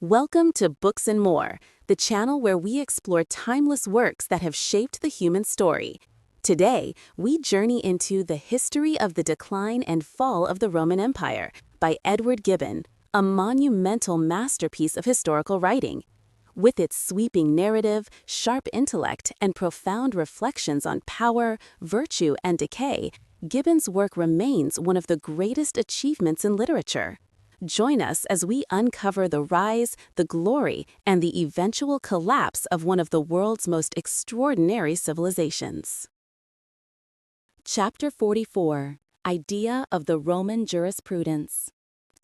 Welcome to Books and More, the channel where we explore timeless works that have shaped the human story. Today, we journey into The History of the Decline and Fall of the Roman Empire by Edward Gibbon, a monumental masterpiece of historical writing. With its sweeping narrative, sharp intellect, and profound reflections on power, virtue, and decay, Gibbon's work remains one of the greatest achievements in literature. Join us as we uncover the rise, the glory, and the eventual collapse of one of the world's most extraordinary civilizations. Chapter 44. Idea of the Roman Jurisprudence.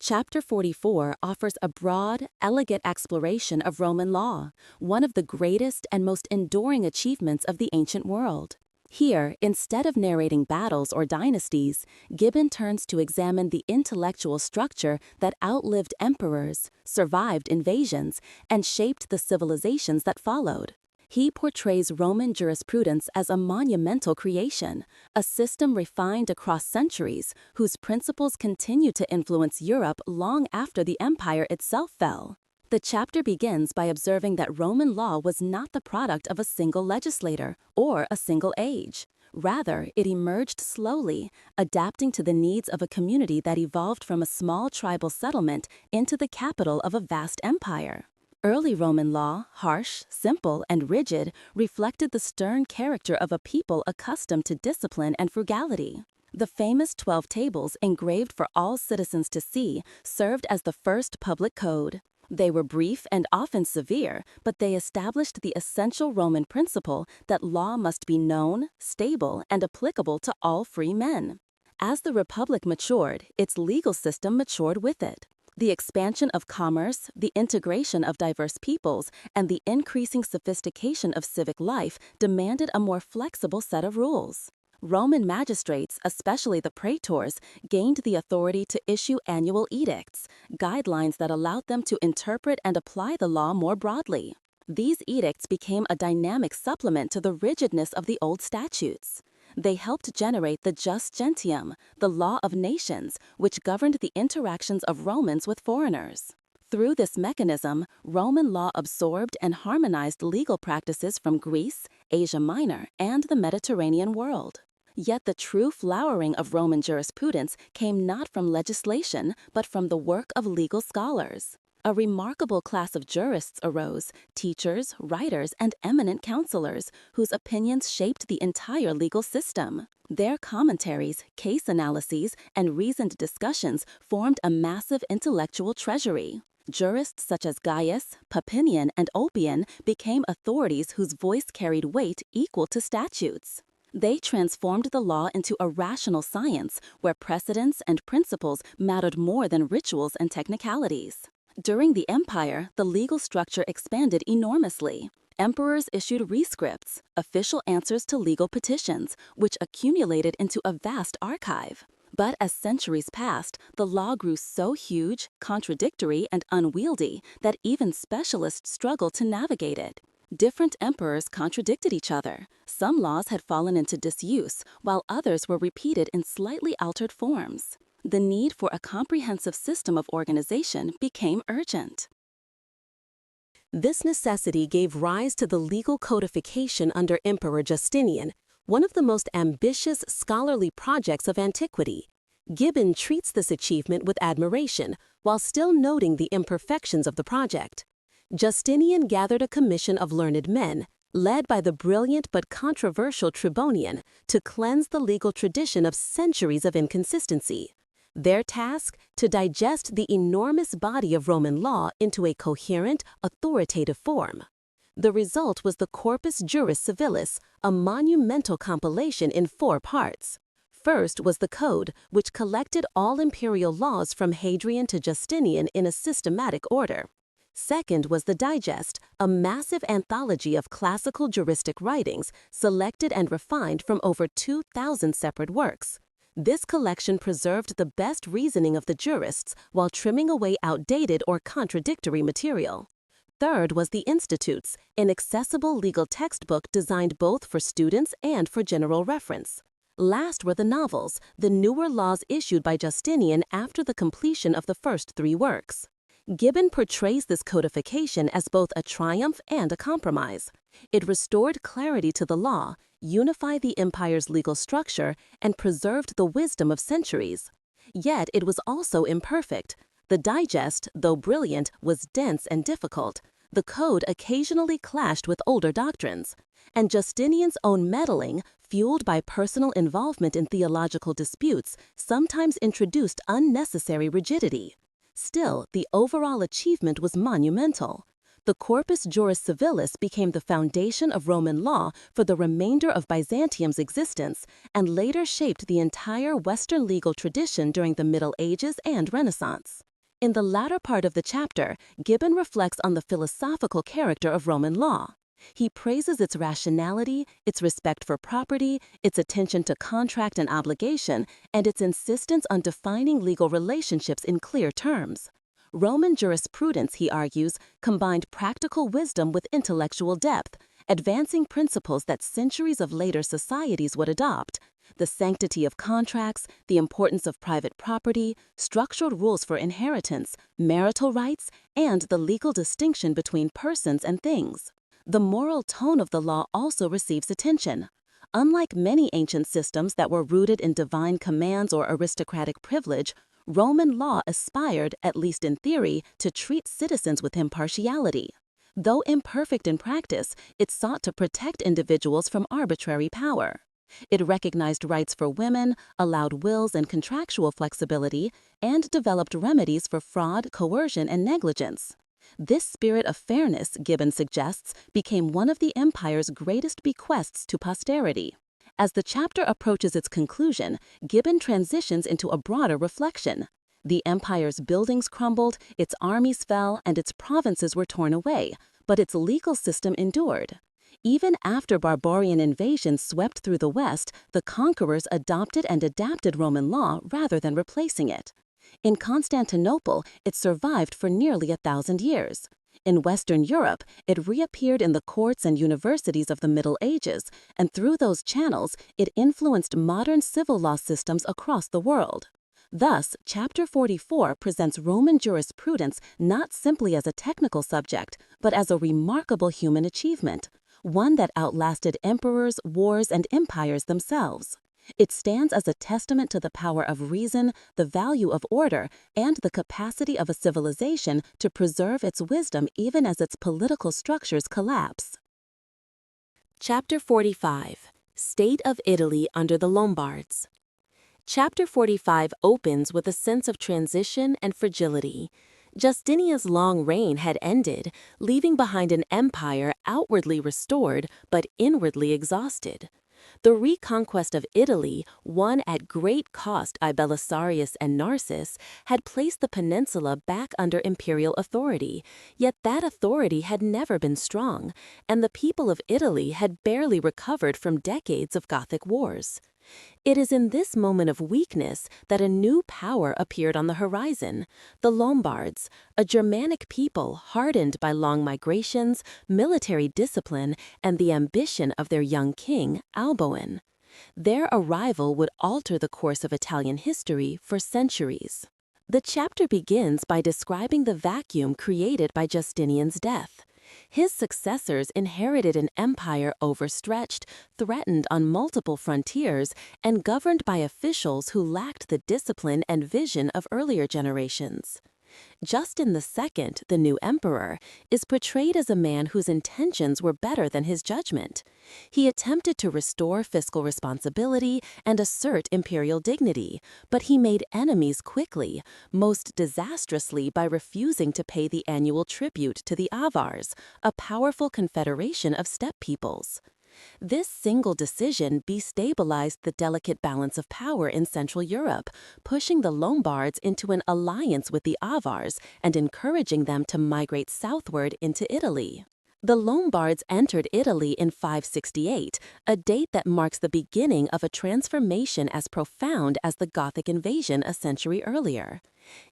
Chapter 44 offers a broad, elegant exploration of Roman law, one of the greatest and most enduring achievements of the ancient world. Here, instead of narrating battles or dynasties, Gibbon turns to examine the intellectual structure that outlived emperors, survived invasions, and shaped the civilizations that followed. He portrays Roman jurisprudence as a monumental creation, a system refined across centuries whose principles continue to influence Europe long after the empire itself fell. The chapter begins by observing that Roman law was not the product of a single legislator or a single age. Rather, it emerged slowly, adapting to the needs of a community that evolved from a small tribal settlement into the capital of a vast empire. Early Roman law, harsh, simple, and rigid, reflected the stern character of a people accustomed to discipline and frugality. The famous 12 tables engraved for all citizens to see served as the first public code. They were brief and often severe, but they established the essential Roman principle that law must be known, stable, and applicable to all free men. As the Republic matured, its legal system matured with it. The expansion of commerce, the integration of diverse peoples, and the increasing sophistication of civic life demanded a more flexible set of rules. Roman magistrates, especially the praetors, gained the authority to issue annual edicts, guidelines that allowed them to interpret and apply the law more broadly. These edicts became a dynamic supplement to the rigidness of the old statutes. They helped generate the jus gentium, the law of nations, which governed the interactions of Romans with foreigners. Through this mechanism, Roman law absorbed and harmonized legal practices from Greece, Asia Minor, and the Mediterranean world. Yet the true flowering of Roman jurisprudence came not from legislation, but from the work of legal scholars. A remarkable class of jurists arose, teachers, writers, and eminent counselors, whose opinions shaped the entire legal system. Their commentaries, case analyses, and reasoned discussions formed a massive intellectual treasury. Jurists such as Gaius, Papinian, and Ulpian became authorities whose voice carried weight equal to statutes. They transformed the law into a rational science where precedents and principles mattered more than rituals and technicalities. During the empire, the legal structure expanded enormously. Emperors issued rescripts, official answers to legal petitions, which accumulated into a vast archive. But as centuries passed, the law grew so huge, contradictory, and unwieldy that even specialists struggled to navigate it. Different emperors contradicted each other. Some laws had fallen into disuse, while others were repeated in slightly altered forms. The need for a comprehensive system of organization became urgent. This necessity gave rise to the legal codification under Emperor Justinian, one of the most ambitious scholarly projects of antiquity. Gibbon treats this achievement with admiration, while still noting the imperfections of the project. Justinian gathered a commission of learned men, led by the brilliant but controversial Tribonian, to cleanse the legal tradition of centuries of inconsistency. Their task, to digest the enormous body of Roman law into a coherent, authoritative form. The result was the Corpus Juris Civilis, a monumental compilation in 4 parts. First was the Code, which collected all imperial laws from Hadrian to Justinian in a systematic order. Second was the Digest, a massive anthology of classical juristic writings selected and refined from over 2,000 separate works. This collection preserved the best reasoning of the jurists while trimming away outdated or contradictory material. Third was the Institutes, an accessible legal textbook designed both for students and for general reference. Last were the novels, the newer laws issued by Justinian after the completion of the first 3 works. Gibbon portrays this codification as both a triumph and a compromise. It restored clarity to the law, unified the empire's legal structure, and preserved the wisdom of centuries. Yet it was also imperfect. The digest, though brilliant, was dense and difficult. The code occasionally clashed with older doctrines. And Justinian's own meddling, fueled by personal involvement in theological disputes, sometimes introduced unnecessary rigidity. Still, the overall achievement was monumental. The Corpus Juris Civilis became the foundation of Roman law for the remainder of Byzantium's existence and later shaped the entire Western legal tradition during the Middle Ages and Renaissance. In the latter part of the chapter, Gibbon reflects on the philosophical character of Roman law. He praises its rationality, its respect for property, its attention to contract and obligation, and its insistence on defining legal relationships in clear terms. Roman jurisprudence, he argues, combined practical wisdom with intellectual depth, advancing principles that centuries of later societies would adopt. The sanctity of contracts, the importance of private property, structured rules for inheritance, marital rights, and the legal distinction between persons and things. The moral tone of the law also receives attention. Unlike many ancient systems that were rooted in divine commands or aristocratic privilege, Roman law aspired, at least in theory, to treat citizens with impartiality. Though imperfect in practice, it sought to protect individuals from arbitrary power. It recognized rights for women, allowed wills and contractual flexibility, and developed remedies for fraud, coercion, and negligence. This spirit of fairness, Gibbon suggests, became one of the empire's greatest bequests to posterity. As the chapter approaches its conclusion, Gibbon transitions into a broader reflection. The empire's buildings crumbled, its armies fell, and its provinces were torn away, but its legal system endured. Even after barbarian invasions swept through the West, the conquerors adopted and adapted Roman law rather than replacing it. In Constantinople, it survived for nearly 1,000 years. In Western Europe, it reappeared in the courts and universities of the Middle Ages, and through those channels, it influenced modern civil law systems across the world. Thus, Chapter 44 presents Roman jurisprudence not simply as a technical subject, but as a remarkable human achievement, one that outlasted emperors, wars, and empires themselves. It stands as a testament to the power of reason, the value of order, and the capacity of a civilization to preserve its wisdom even as its political structures collapse. Chapter 45. State of Italy under the Lombards. Chapter 45 opens with a sense of transition and fragility. Justinian's long reign had ended, leaving behind an empire outwardly restored but inwardly exhausted. The reconquest of Italy, won at great cost by Belisarius and Narses, had placed the peninsula back under imperial authority, yet that authority had never been strong, and the people of Italy had barely recovered from decades of Gothic wars. It is in this moment of weakness that a new power appeared on the horizon, the Lombards, a Germanic people hardened by long migrations, military discipline, and the ambition of their young king, Alboin. Their arrival would alter the course of Italian history for centuries. The chapter begins by describing the vacuum created by Justinian's death. His successors inherited an empire overstretched, threatened on multiple frontiers, and governed by officials who lacked the discipline and vision of earlier generations. Justin II, the new emperor, is portrayed as a man whose intentions were better than his judgment. He attempted to restore fiscal responsibility and assert imperial dignity, but he made enemies quickly, most disastrously by refusing to pay the annual tribute to the Avars, a powerful confederation of steppe peoples. This single decision destabilized the delicate balance of power in Central Europe, pushing the Lombards into an alliance with the Avars and encouraging them to migrate southward into Italy. The Lombards entered Italy in 568, a date that marks the beginning of a transformation as profound as the Gothic invasion a century earlier.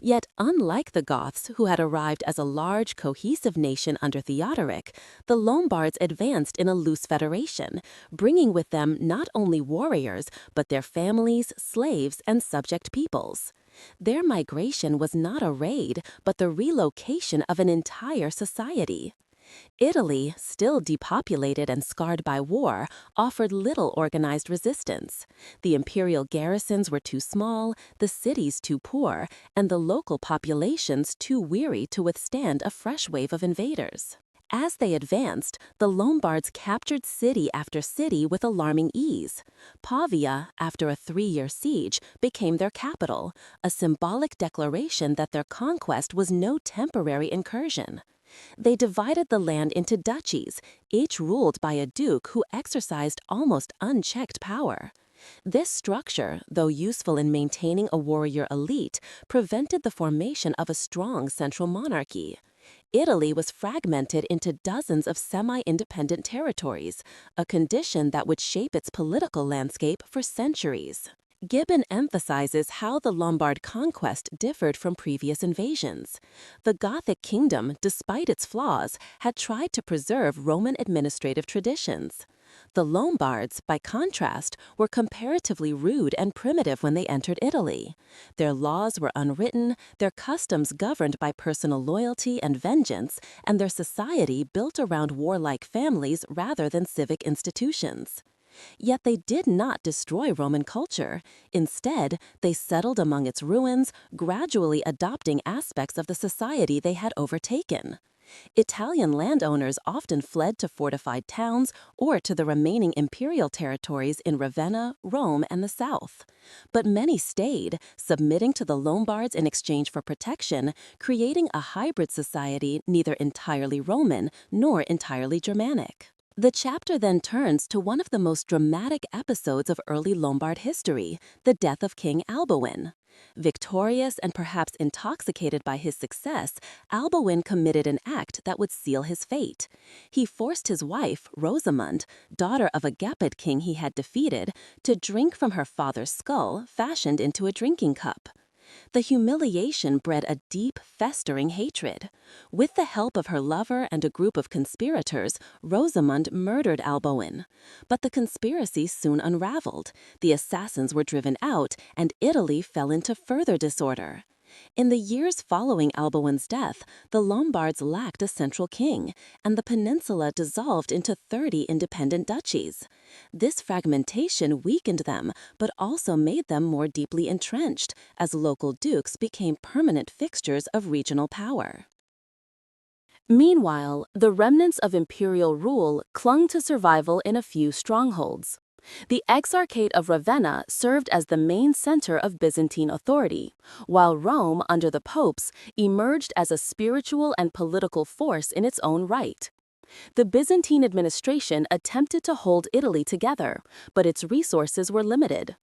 Yet, unlike the Goths, who had arrived as a large, cohesive nation under Theodoric, the Lombards advanced in a loose federation, bringing with them not only warriors, but their families, slaves, and subject peoples. Their migration was not a raid, but the relocation of an entire society. Italy, still depopulated and scarred by war, offered little organized resistance. The imperial garrisons were too small, the cities too poor, and the local populations too weary to withstand a fresh wave of invaders. As they advanced, the Lombards captured city after city with alarming ease. Pavia, after a 3-year siege, became their capital, a symbolic declaration that their conquest was no temporary incursion. They divided the land into duchies, each ruled by a duke who exercised almost unchecked power. This structure, though useful in maintaining a warrior elite, prevented the formation of a strong central monarchy. Italy was fragmented into dozens of semi-independent territories, a condition that would shape its political landscape for centuries. Gibbon emphasizes how the Lombard conquest differed from previous invasions. The Gothic kingdom, despite its flaws, had tried to preserve Roman administrative traditions. The Lombards, by contrast, were comparatively rude and primitive when they entered Italy. Their laws were unwritten, their customs governed by personal loyalty and vengeance, and their society built around warlike families rather than civic institutions. Yet they did not destroy Roman culture. Instead, they settled among its ruins, gradually adopting aspects of the society they had overtaken. Italian landowners often fled to fortified towns or to the remaining imperial territories in Ravenna, Rome, and the south. But many stayed, submitting to the Lombards in exchange for protection, creating a hybrid society neither entirely Roman nor entirely Germanic. The chapter then turns to one of the most dramatic episodes of early Lombard history, the death of King Alboin. Victorious and perhaps intoxicated by his success, Alboin committed an act that would seal his fate. He forced his wife, Rosamund, daughter of a Gepid king he had defeated, to drink from her father's skull fashioned into a drinking cup. The humiliation bred a deep, festering hatred. With the help of her lover and a group of conspirators, Rosamund murdered Alboin. But the conspiracy soon unraveled. The assassins were driven out, and Italy fell into further disorder. In the years following Alboin's death, the Lombards lacked a central king, and the peninsula dissolved into 30 independent duchies. This fragmentation weakened them, but also made them more deeply entrenched, as local dukes became permanent fixtures of regional power. Meanwhile, the remnants of imperial rule clung to survival in a few strongholds. The Exarchate of Ravenna served as the main center of Byzantine authority, while Rome, under the popes, emerged as a spiritual and political force in its own right. The Byzantine administration attempted to hold Italy together, but its resources were limited.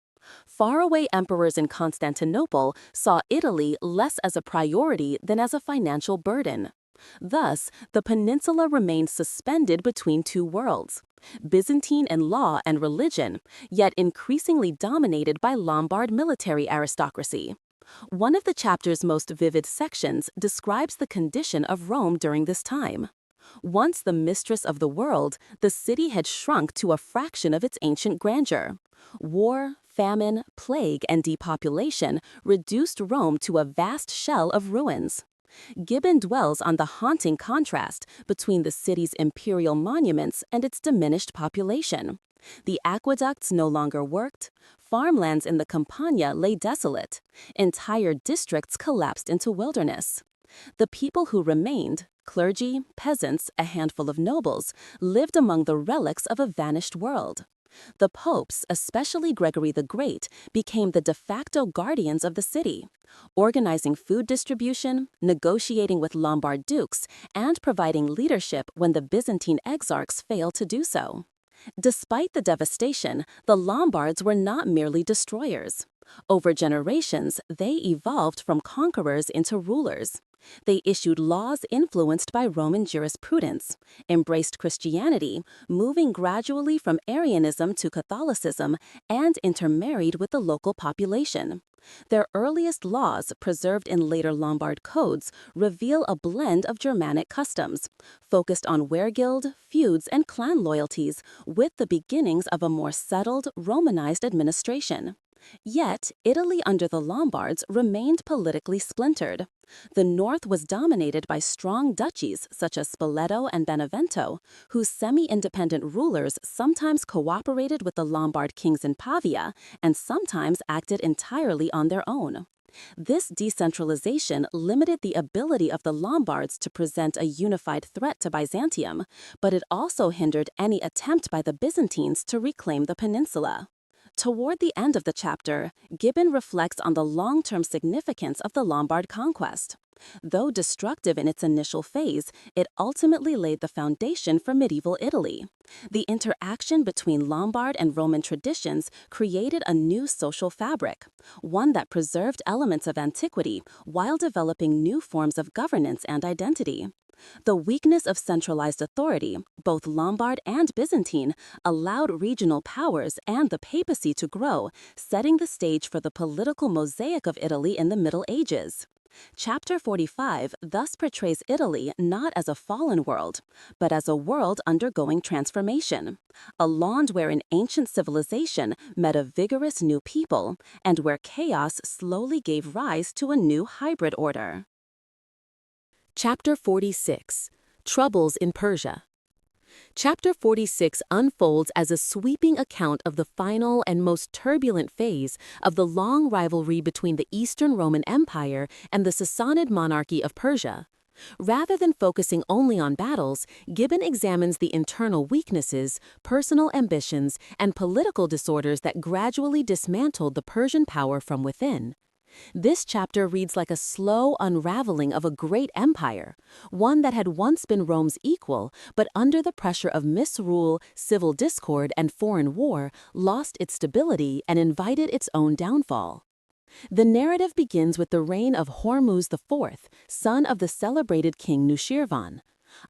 Faraway emperors in Constantinople saw Italy less as a priority than as a financial burden. Thus, the peninsula remained suspended between two worlds, Byzantine in law and religion, yet increasingly dominated by Lombard military aristocracy. One of the chapter's most vivid sections describes the condition of Rome during this time. Once the mistress of the world, the city had shrunk to a fraction of its ancient grandeur. War, famine, plague, and depopulation reduced Rome to a vast shell of ruins. Gibbon dwells on the haunting contrast between the city's imperial monuments and its diminished population. The aqueducts no longer worked, farmlands in the Campania lay desolate, entire districts collapsed into wilderness. The people who remained, clergy, peasants, a handful of nobles, lived among the relics of a vanished world. The popes, especially Gregory the Great, became the de facto guardians of the city, organizing food distribution, negotiating with Lombard dukes, and providing leadership when the Byzantine exarchs failed to do so. Despite the devastation, the Lombards were not merely destroyers. Over generations, they evolved from conquerors into rulers. They issued laws influenced by Roman jurisprudence, embraced Christianity, moving gradually from Arianism to Catholicism, and intermarried with the local population. Their earliest laws, preserved in later Lombard codes, reveal a blend of Germanic customs, focused on weregild, feuds, and clan loyalties, with the beginnings of a more settled, Romanized administration. Yet, Italy under the Lombards remained politically splintered. The north was dominated by strong duchies such as Spoleto and Benevento, whose semi-independent rulers sometimes cooperated with the Lombard kings in Pavia and sometimes acted entirely on their own. This decentralization limited the ability of the Lombards to present a unified threat to Byzantium, but it also hindered any attempt by the Byzantines to reclaim the peninsula. Toward the end of the chapter, Gibbon reflects on the long-term significance of the Lombard conquest. Though destructive in its initial phase, it ultimately laid the foundation for medieval Italy. The interaction between Lombard and Roman traditions created a new social fabric, one that preserved elements of antiquity while developing new forms of governance and identity. The weakness of centralized authority, both Lombard and Byzantine, allowed regional powers and the papacy to grow, setting the stage for the political mosaic of Italy in the Middle Ages. Chapter 45 thus portrays Italy not as a fallen world, but as a world undergoing transformation, a land where an ancient civilization met a vigorous new people, and where chaos slowly gave rise to a new hybrid order. Chapter 46 Troubles in Persia. Chapter 46 unfolds as a sweeping account of the final and most turbulent phase of the long rivalry between the Eastern Roman Empire and the Sassanid monarchy of Persia. Rather than focusing only on battles, Gibbon examines the internal weaknesses, personal ambitions, and political disorders that gradually dismantled the Persian power from within. This chapter reads like a slow unraveling of a great empire, one that had once been Rome's equal, but under the pressure of misrule, civil discord, and foreign war, lost its stability and invited its own downfall. The narrative begins with the reign of Hormuz IV, son of the celebrated king Nushirvan.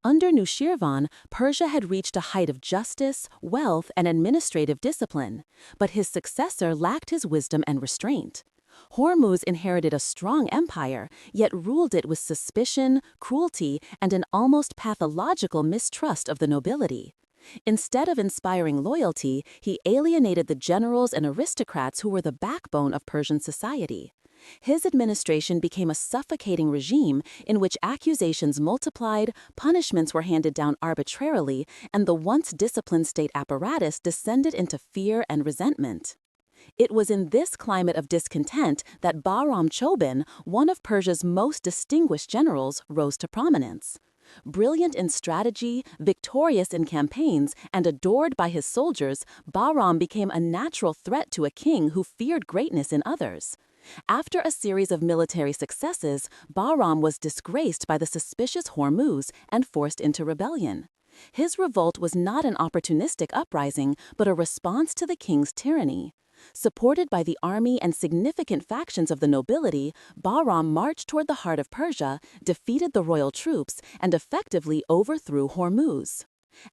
Under Nushirvan, Persia had reached a height of justice, wealth, and administrative discipline, but his successor lacked his wisdom and restraint. Hormuz inherited a strong empire, yet ruled it with suspicion, cruelty, and an almost pathological mistrust of the nobility. Instead of inspiring loyalty, he alienated the generals and aristocrats who were the backbone of Persian society. His administration became a suffocating regime in which accusations multiplied, punishments were handed down arbitrarily, and the once disciplined state apparatus descended into fear and resentment. It was in this climate of discontent that Bahram Chobin, one of Persia's most distinguished generals, rose to prominence. Brilliant in strategy, victorious in campaigns, and adored by his soldiers, Bahram became a natural threat to a king who feared greatness in others. After a series of military successes, Bahram was disgraced by the suspicious Hormuz and forced into rebellion. His revolt was not an opportunistic uprising, but a response to the king's tyranny. Supported by the army and significant factions of the nobility, Bahram marched toward the heart of Persia, defeated the royal troops, and effectively overthrew Hormuz.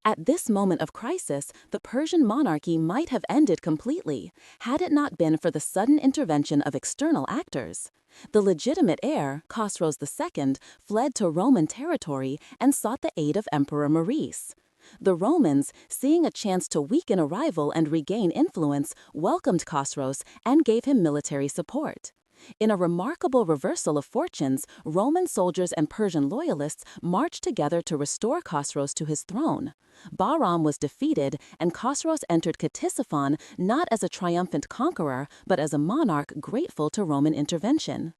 At this moment of crisis, the Persian monarchy might have ended completely, had it not been for the sudden intervention of external actors. The legitimate heir, Khosroes II, fled to Roman territory and sought the aid of Emperor Maurice. The Romans, seeing a chance to weaken a rival and regain influence, welcomed Khosroes and gave him military support. In a remarkable reversal of fortunes, Roman soldiers and Persian loyalists marched together to restore Khosroes to his throne. Bahram was defeated, and Khosroes entered Ctesiphon not as a triumphant conqueror, but as a monarch grateful to Roman intervention.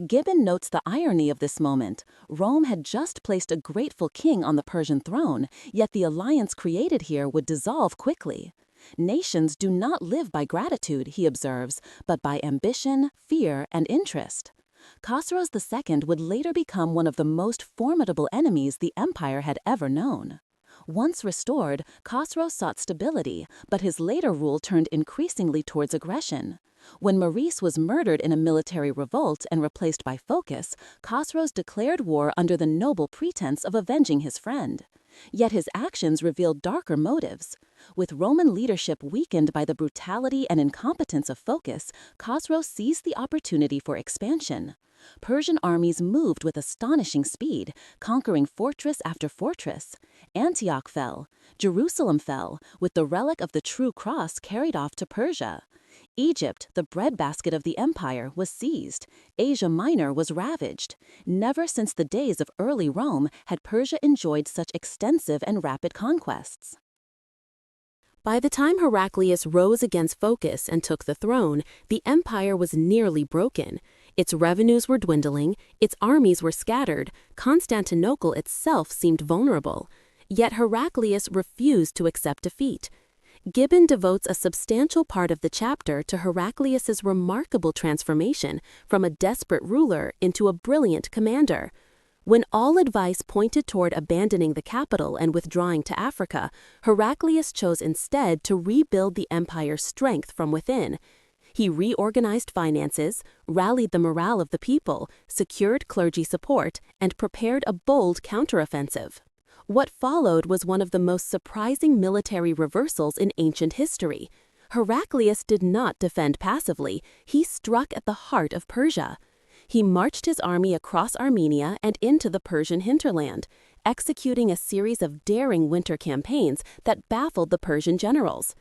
Gibbon notes the irony of this moment. Rome had just placed a grateful king on the Persian throne, yet the alliance created here would dissolve quickly. Nations do not live by gratitude, he observes, but by ambition, fear, and interest. Khosroes II would later become one of the most formidable enemies the empire had ever known. Once restored, Khosroes sought stability, but his later rule turned increasingly towards aggression. When Maurice was murdered in a military revolt and replaced by Phocas, Khosroes declared war under the noble pretense of avenging his friend. Yet his actions revealed darker motives. With Roman leadership weakened by the brutality and incompetence of Phocas, Khosroes seized the opportunity for expansion. Persian armies moved with astonishing speed, conquering fortress after fortress. Antioch fell. Jerusalem fell, with the relic of the true cross carried off to Persia. Egypt, the breadbasket of the empire, was seized. Asia Minor was ravaged. Never since the days of early Rome had Persia enjoyed such extensive and rapid conquests. By the time Heraclius rose against Phocas and took the throne, the empire was nearly broken. Its revenues were dwindling, its armies were scattered, Constantinople itself seemed vulnerable. Yet Heraclius refused to accept defeat. Gibbon devotes a substantial part of the chapter to Heraclius's remarkable transformation from a desperate ruler into a brilliant commander. When all advice pointed toward abandoning the capital and withdrawing to Africa, Heraclius chose instead to rebuild the empire's strength from within. He reorganized finances, rallied the morale of the people, secured clergy support, and prepared a bold counteroffensive. What followed was one of the most surprising military reversals in ancient history. Heraclius did not defend passively, he struck at the heart of Persia. He marched his army across Armenia and into the Persian hinterland, executing a series of daring winter campaigns that baffled the Persian generals.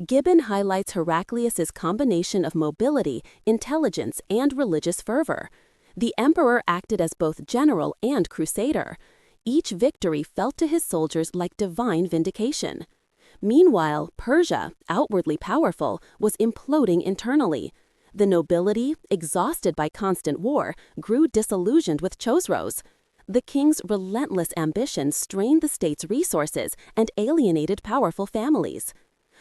Gibbon highlights Heraclius's combination of mobility, intelligence, and religious fervor. The emperor acted as both general and crusader. Each victory felt to his soldiers like divine vindication. Meanwhile, Persia, outwardly powerful, was imploding internally. The nobility, exhausted by constant war, grew disillusioned with Chosroes. The king's relentless ambition strained the state's resources and alienated powerful families.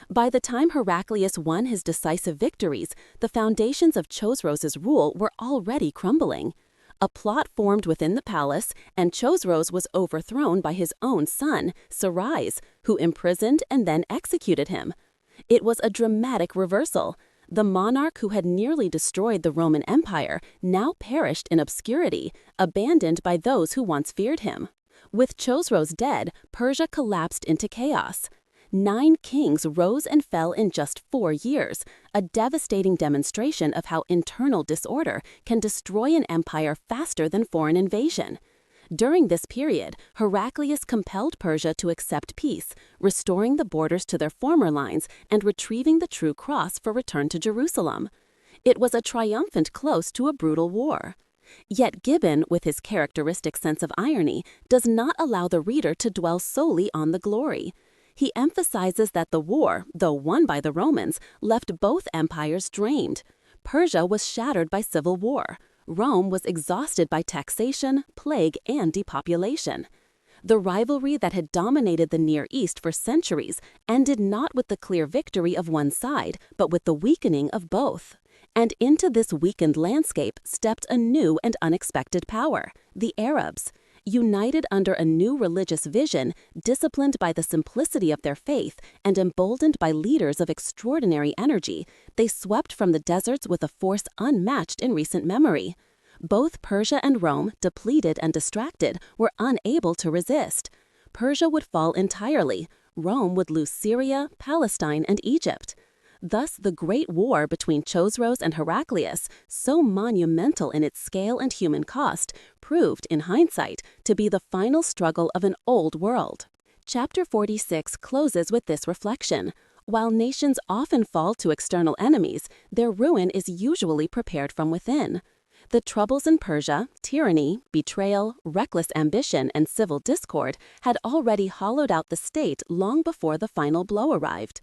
By the time Heraclius won his decisive victories, the foundations of Chosroes' rule were already crumbling. A plot formed within the palace, and Chosroes was overthrown by his own son, Sarais, who imprisoned and then executed him. It was a dramatic reversal. The monarch who had nearly destroyed the Roman Empire now perished in obscurity, abandoned by those who once feared him. With Chosroes dead, Persia collapsed into chaos. 9 kings rose and fell in just 4 years, a devastating demonstration of how internal disorder can destroy an empire faster than foreign invasion. During this period, Heraclius compelled Persia to accept peace, restoring the borders to their former lines and retrieving the true cross for return to Jerusalem. It was a triumphant close to a brutal war. Yet Gibbon, with his characteristic sense of irony, does not allow the reader to dwell solely on the glory. He emphasizes that the war, though won by the Romans, left both empires drained. Persia was shattered by civil war. Rome was exhausted by taxation, plague, and depopulation. The rivalry that had dominated the Near East for centuries ended not with the clear victory of one side, but with the weakening of both. And into this weakened landscape stepped a new and unexpected power, the Arabs. United under a new religious vision, disciplined by the simplicity of their faith, and emboldened by leaders of extraordinary energy, they swept from the deserts with a force unmatched in recent memory. Both Persia and Rome, depleted and distracted, were unable to resist. Persia would fall entirely. Rome would lose Syria, Palestine, and Egypt. Thus, the great war between Chosroes and Heraclius, so monumental in its scale and human cost, proved, in hindsight, to be the final struggle of an old world. Chapter 46 closes with this reflection. While nations often fall to external enemies, their ruin is usually prepared from within. The troubles in Persia, tyranny, betrayal, reckless ambition, and civil discord had already hollowed out the state long before the final blow arrived.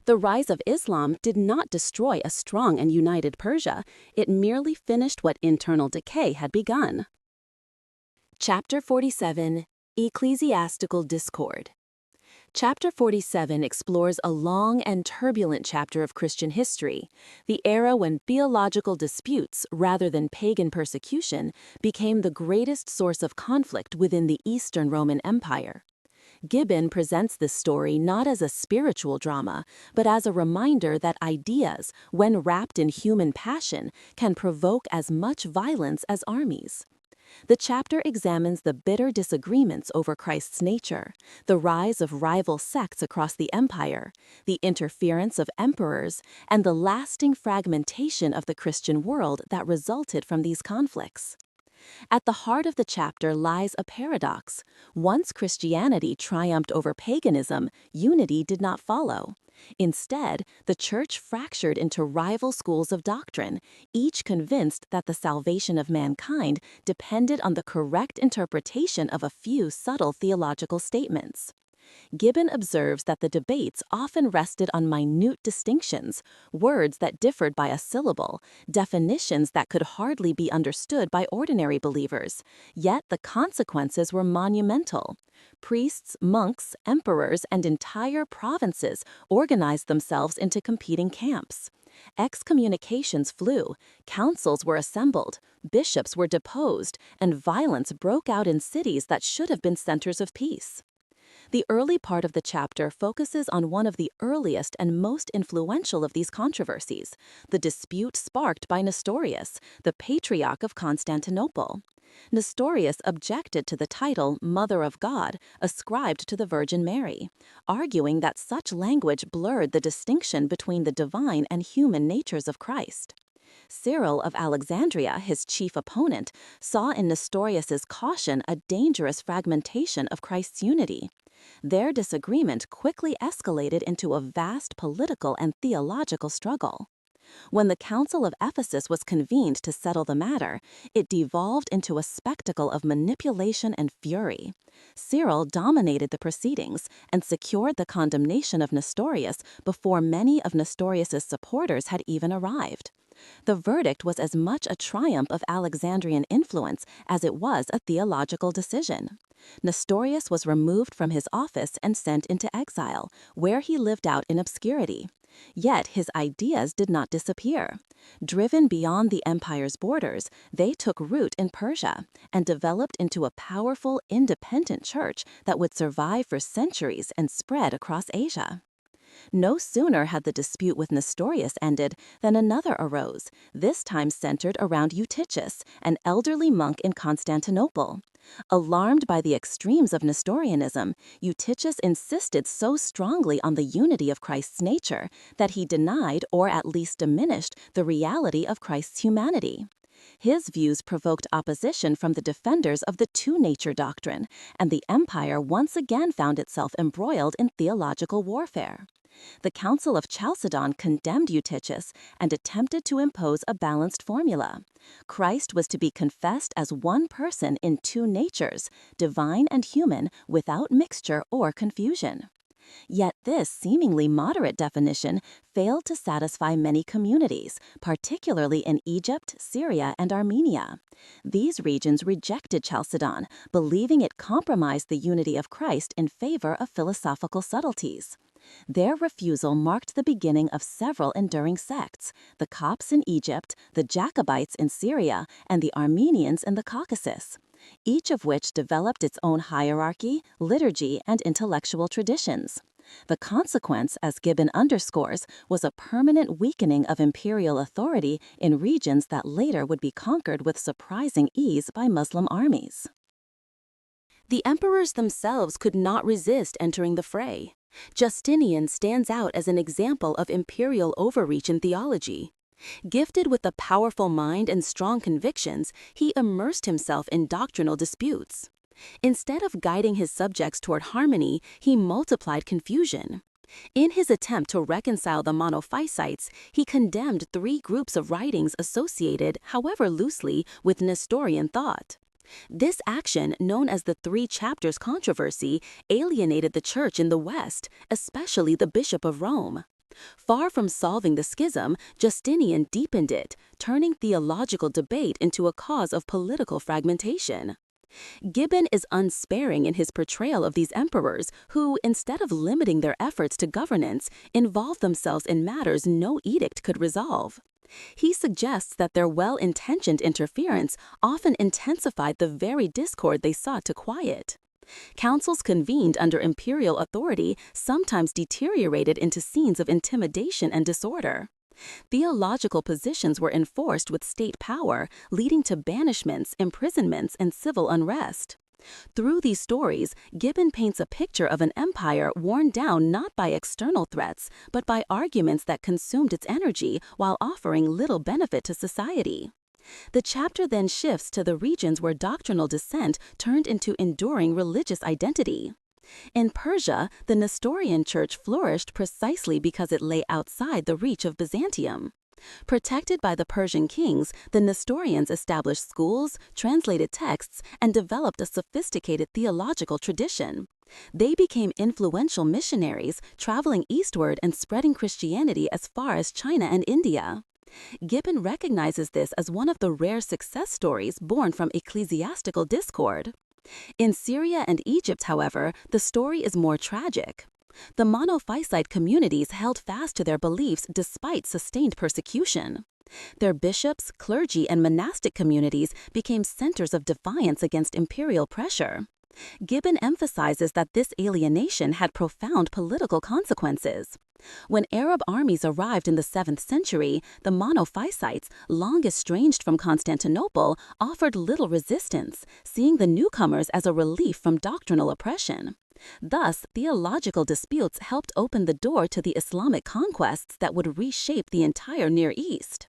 The rise of Islam did not destroy a strong and united Persia, it merely finished what internal decay had begun. Chapter 47, Ecclesiastical Discord. Chapter 47 explores a long and turbulent chapter of Christian history, the era when theological disputes, rather than pagan persecution, became the greatest source of conflict within the Eastern Roman Empire. Gibbon presents this story not as a spiritual drama, but as a reminder that ideas, when wrapped in human passion, can provoke as much violence as armies. The chapter examines the bitter disagreements over Christ's nature, the rise of rival sects across the empire, the interference of emperors, and the lasting fragmentation of the Christian world that resulted from these conflicts. At the heart of the chapter lies a paradox. Once Christianity triumphed over paganism, unity did not follow. Instead, the church fractured into rival schools of doctrine, each convinced that the salvation of mankind depended on the correct interpretation of a few subtle theological statements. Gibbon observes that the debates often rested on minute distinctions, words that differed by a syllable, definitions that could hardly be understood by ordinary believers, yet the consequences were monumental. Priests, monks, emperors, and entire provinces organized themselves into competing camps. Excommunications flew, councils were assembled, bishops were deposed, and violence broke out in cities that should have been centers of peace. The early part of the chapter focuses on one of the earliest and most influential of these controversies, the dispute sparked by Nestorius, the Patriarch of Constantinople. Nestorius objected to the title Mother of God ascribed to the Virgin Mary, arguing that such language blurred the distinction between the divine and human natures of Christ. Cyril of Alexandria, his chief opponent, saw in Nestorius's caution a dangerous fragmentation of Christ's unity. Their disagreement quickly escalated into a vast political and theological struggle. When the Council of Ephesus was convened to settle the matter, it devolved into a spectacle of manipulation and fury. Cyril dominated the proceedings and secured the condemnation of Nestorius before many of Nestorius's supporters had even arrived. The verdict was as much a triumph of Alexandrian influence as it was a theological decision. Nestorius was removed from his office and sent into exile, where he lived out in obscurity. Yet his ideas did not disappear. Driven beyond the empire's borders, they took root in Persia and developed into a powerful, independent church that would survive for centuries and spread across Asia. No sooner had the dispute with Nestorius ended than another arose, this time centered around Eutychus, an elderly monk in Constantinople. Alarmed by the extremes of Nestorianism, Eutychus insisted so strongly on the unity of Christ's nature that he denied or at least diminished the reality of Christ's humanity. His views provoked opposition from the defenders of the two-nature doctrine, and the empire once again found itself embroiled in theological warfare. The Council of Chalcedon condemned Eutychus and attempted to impose a balanced formula. Christ was to be confessed as one person in two natures, divine and human, without mixture or confusion. Yet this seemingly moderate definition failed to satisfy many communities, particularly in Egypt, Syria, and Armenia. These regions rejected Chalcedon, believing it compromised the unity of Christ in favor of philosophical subtleties. Their refusal marked the beginning of several enduring sects: the Copts in Egypt, the Jacobites in Syria, and the Armenians in the Caucasus, each of which developed its own hierarchy, liturgy, and intellectual traditions. The consequence, as Gibbon underscores, was a permanent weakening of imperial authority in regions that later would be conquered with surprising ease by Muslim armies. The emperors themselves could not resist entering the fray. Justinian stands out as an example of imperial overreach in theology. Gifted with a powerful mind and strong convictions, he immersed himself in doctrinal disputes. Instead of guiding his subjects toward harmony, he multiplied confusion. In his attempt to reconcile the monophysites, he condemned 3 groups of writings associated, however loosely, with Nestorian thought. This action, known as the 3 Chapters controversy, alienated the Church in the West, especially the Bishop of Rome. Far from solving the schism, Justinian deepened it, turning theological debate into a cause of political fragmentation. Gibbon is unsparing in his portrayal of these emperors who, instead of limiting their efforts to governance, involved themselves in matters no edict could resolve. He suggests that their well-intentioned interference often intensified the very discord they sought to quiet. Councils convened under imperial authority sometimes deteriorated into scenes of intimidation and disorder. Theological positions were enforced with state power, leading to banishments, imprisonments, and civil unrest. Through these stories, Gibbon paints a picture of an empire worn down not by external threats, but by arguments that consumed its energy while offering little benefit to society. The chapter then shifts to the regions where doctrinal dissent turned into enduring religious identity. In Persia, the Nestorian church flourished precisely because it lay outside the reach of Byzantium. Protected by the Persian kings, the Nestorians established schools, translated texts, and developed a sophisticated theological tradition. They became influential missionaries, traveling eastward and spreading Christianity as far as China and India. Gibbon recognizes this as one of the rare success stories born from ecclesiastical discord. In Syria and Egypt, however, the story is more tragic. The monophysite communities held fast to their beliefs despite sustained persecution. Their bishops, clergy, and monastic communities became centers of defiance against imperial pressure. Gibbon emphasizes that this alienation had profound political consequences. When Arab armies arrived in the 7th century, the monophysites, long estranged from Constantinople, offered little resistance, seeing the newcomers as a relief from doctrinal oppression. Thus, theological disputes helped open the door to the Islamic conquests that would reshape the entire Near East.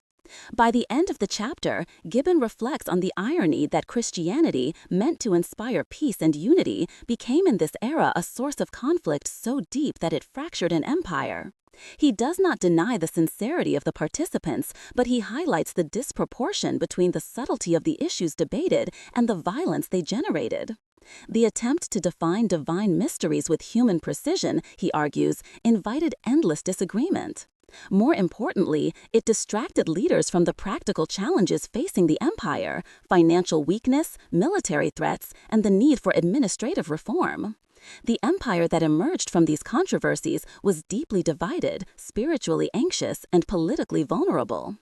By the end of the chapter, Gibbon reflects on the irony that Christianity, meant to inspire peace and unity, became in this era a source of conflict so deep that it fractured an empire. He does not deny the sincerity of the participants, but he highlights the disproportion between the subtlety of the issues debated and the violence they generated. The attempt to define divine mysteries with human precision, he argues, invited endless disagreement. More importantly, it distracted leaders from the practical challenges facing the empire: financial weakness, military threats, and the need for administrative reform. The empire that emerged from these controversies was deeply divided, spiritually anxious, and politically vulnerable.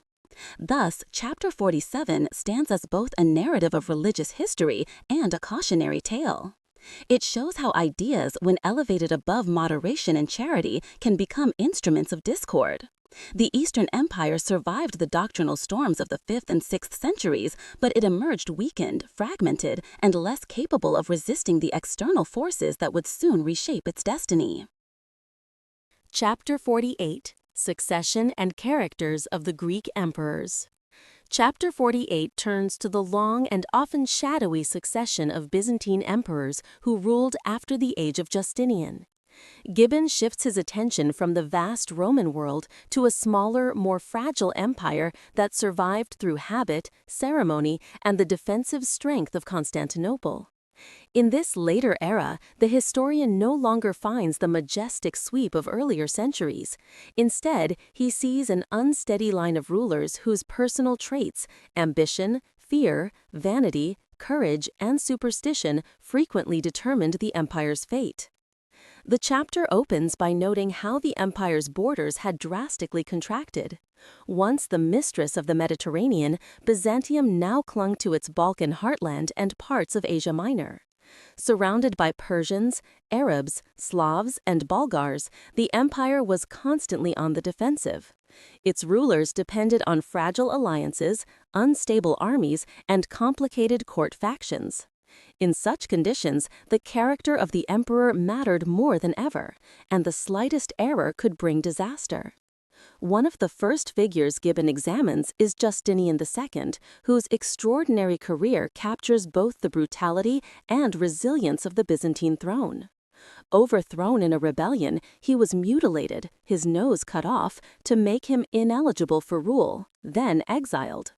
Thus, Chapter 47 stands as both a narrative of religious history and a cautionary tale. It shows how ideas, when elevated above moderation and charity, can become instruments of discord. The Eastern Empire survived the doctrinal storms of the 5th and 6th centuries, but it emerged weakened, fragmented, and less capable of resisting the external forces that would soon reshape its destiny. Chapter 48: Succession and Characters of the Greek Emperors. Chapter 48 turns to the long and often shadowy succession of Byzantine emperors who ruled after the age of Justinian. Gibbon shifts his attention from the vast Roman world to a smaller, more fragile empire that survived through habit, ceremony, and the defensive strength of Constantinople. In this later era, the historian no longer finds the majestic sweep of earlier centuries. Instead, he sees an unsteady line of rulers whose personal traits, ambition, fear, vanity, courage, and superstition frequently determined the empire's fate. The chapter opens by noting how the empire's borders had drastically contracted. Once the mistress of the Mediterranean, Byzantium now clung to its Balkan heartland and parts of Asia Minor. Surrounded by Persians, Arabs, Slavs, and Bulgars, the empire was constantly on the defensive. Its rulers depended on fragile alliances, unstable armies, and complicated court factions. In such conditions, the character of the emperor mattered more than ever, and the slightest error could bring disaster. One of the first figures Gibbon examines is Justinian II, whose extraordinary career captures both the brutality and resilience of the Byzantine throne. Overthrown in a rebellion, he was mutilated, his nose cut off, to make him ineligible for rule, then exiled.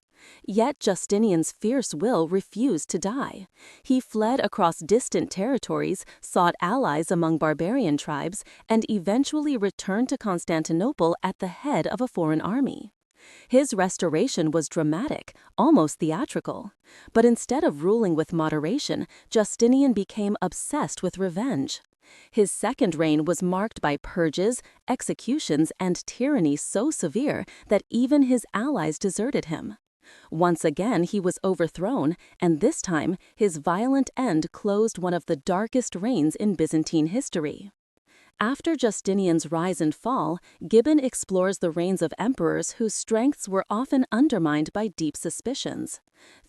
Yet Justinian's fierce will refused to die. He fled across distant territories, sought allies among barbarian tribes, and eventually returned to Constantinople at the head of a foreign army. His restoration was dramatic, almost theatrical. But instead of ruling with moderation, Justinian became obsessed with revenge. His second reign was marked by purges, executions, and tyranny so severe that even his allies deserted him. Once again he was overthrown, and this time his violent end closed one of the darkest reigns in Byzantine history. After Justinian's rise and fall, Gibbon explores the reigns of emperors whose strengths were often undermined by deep suspicions.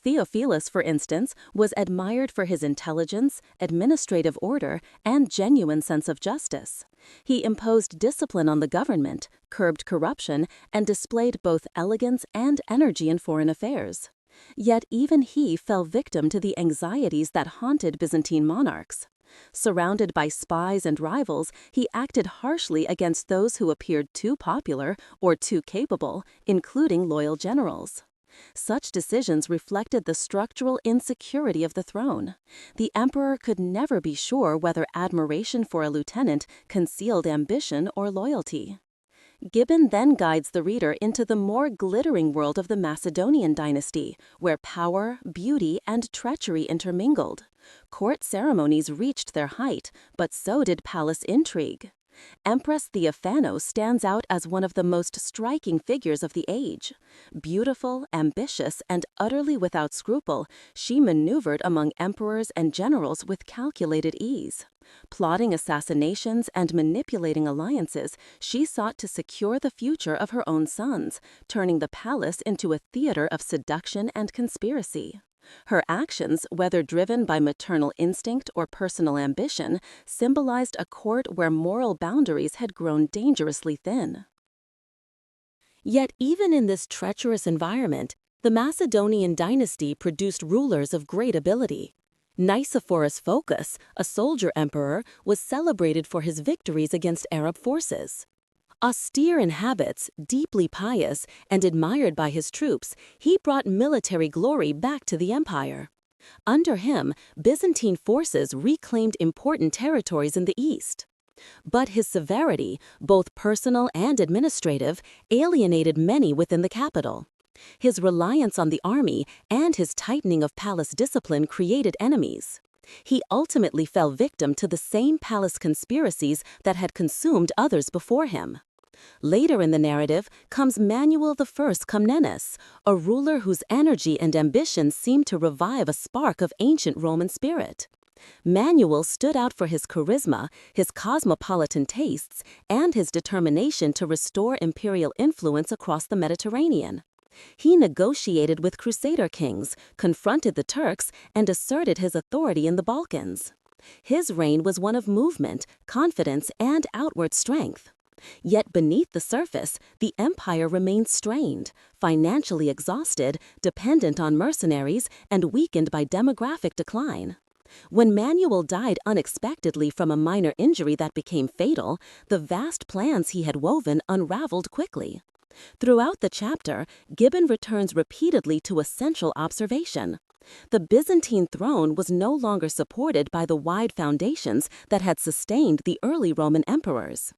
Theophilus, for instance, was admired for his intelligence, administrative order, and genuine sense of justice. He imposed discipline on the government, curbed corruption, and displayed both elegance and energy in foreign affairs. Yet even he fell victim to the anxieties that haunted Byzantine monarchs. Surrounded by spies and rivals, he acted harshly against those who appeared too popular or too capable, including loyal generals. Such decisions reflected the structural insecurity of the throne. The emperor could never be sure whether admiration for a lieutenant concealed ambition or loyalty. Gibbon then guides the reader into the more glittering world of the Macedonian dynasty, where power, beauty, and treachery intermingled. Court ceremonies reached their height, but so did palace intrigue. Empress Theophanos stands out as one of the most striking figures of the age. Beautiful, ambitious, and utterly without scruple, she maneuvered among emperors and generals with calculated ease. Plotting assassinations and manipulating alliances, she sought to secure the future of her own sons, turning the palace into a theater of seduction and conspiracy. Her actions, whether driven by maternal instinct or personal ambition, symbolized a court where moral boundaries had grown dangerously thin. Yet even in this treacherous environment, the Macedonian dynasty produced rulers of great ability. Nicephorus Phocas, a soldier emperor, was celebrated for his victories against Arab forces. Austere in habits, deeply pious, and admired by his troops, he brought military glory back to the empire. Under him, Byzantine forces reclaimed important territories in the east. But his severity, both personal and administrative, alienated many within the capital. His reliance on the army and his tightening of palace discipline created enemies. He ultimately fell victim to the same palace conspiracies that had consumed others before him. Later in the narrative comes Manuel I Comnenus, a ruler whose energy and ambition seemed to revive a spark of ancient Roman spirit. Manuel stood out for his charisma, his cosmopolitan tastes, and his determination to restore imperial influence across the Mediterranean. He negotiated with Crusader kings, confronted the Turks, and asserted his authority in the Balkans. His reign was one of movement, confidence, and outward strength. Yet beneath the surface, the empire remained strained, financially exhausted, dependent on mercenaries, and weakened by demographic decline. When Manuel died unexpectedly from a minor injury that became fatal, the vast plans he had woven unraveled quickly. Throughout the chapter, Gibbon returns repeatedly to a central observation. The Byzantine throne was no longer supported by the wide foundations that had sustained the early Roman emperors.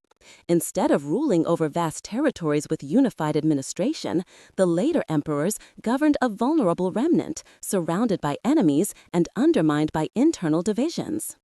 Instead of ruling over vast territories with unified administration, the later emperors governed a vulnerable remnant, surrounded by enemies and undermined by internal divisions.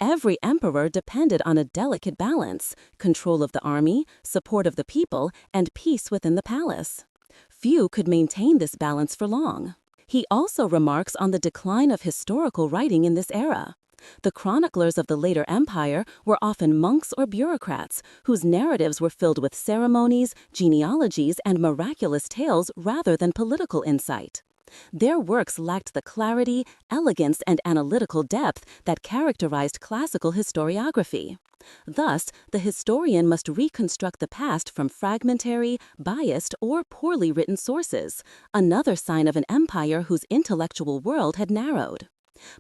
Every emperor depended on a delicate balance: control of the army, support of the people, and peace within the palace. Few could maintain this balance for long. He also remarks on the decline of historical writing in this era. The chroniclers of the later empire were often monks or bureaucrats, whose narratives were filled with ceremonies, genealogies, and miraculous tales rather than political insight. Their works lacked the clarity, elegance, and analytical depth that characterized classical historiography. Thus, the historian must reconstruct the past from fragmentary, biased, or poorly written sources, another sign of an empire whose intellectual world had narrowed.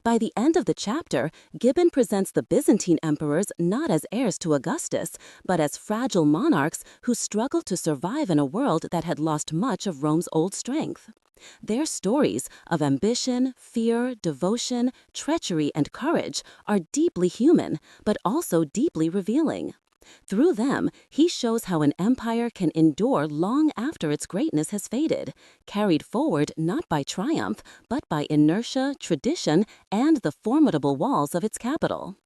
By the end of the chapter, Gibbon presents the Byzantine emperors not as heirs to Augustus, but as fragile monarchs who struggled to survive in a world that had lost much of Rome's old strength. Their stories of ambition, fear, devotion, treachery, and courage are deeply human, but also deeply revealing. Through them, he shows how an empire can endure long after its greatness has faded, carried forward not by triumph, but by inertia, tradition, and the formidable walls of its capital.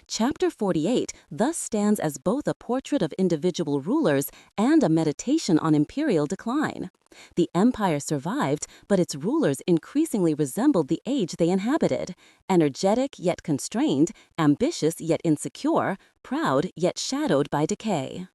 Chapter 48 thus stands as both a portrait of individual rulers and a meditation on imperial decline. The empire survived, but its rulers increasingly resembled the age they inhabited: energetic yet constrained, ambitious yet insecure, proud yet shadowed by decay.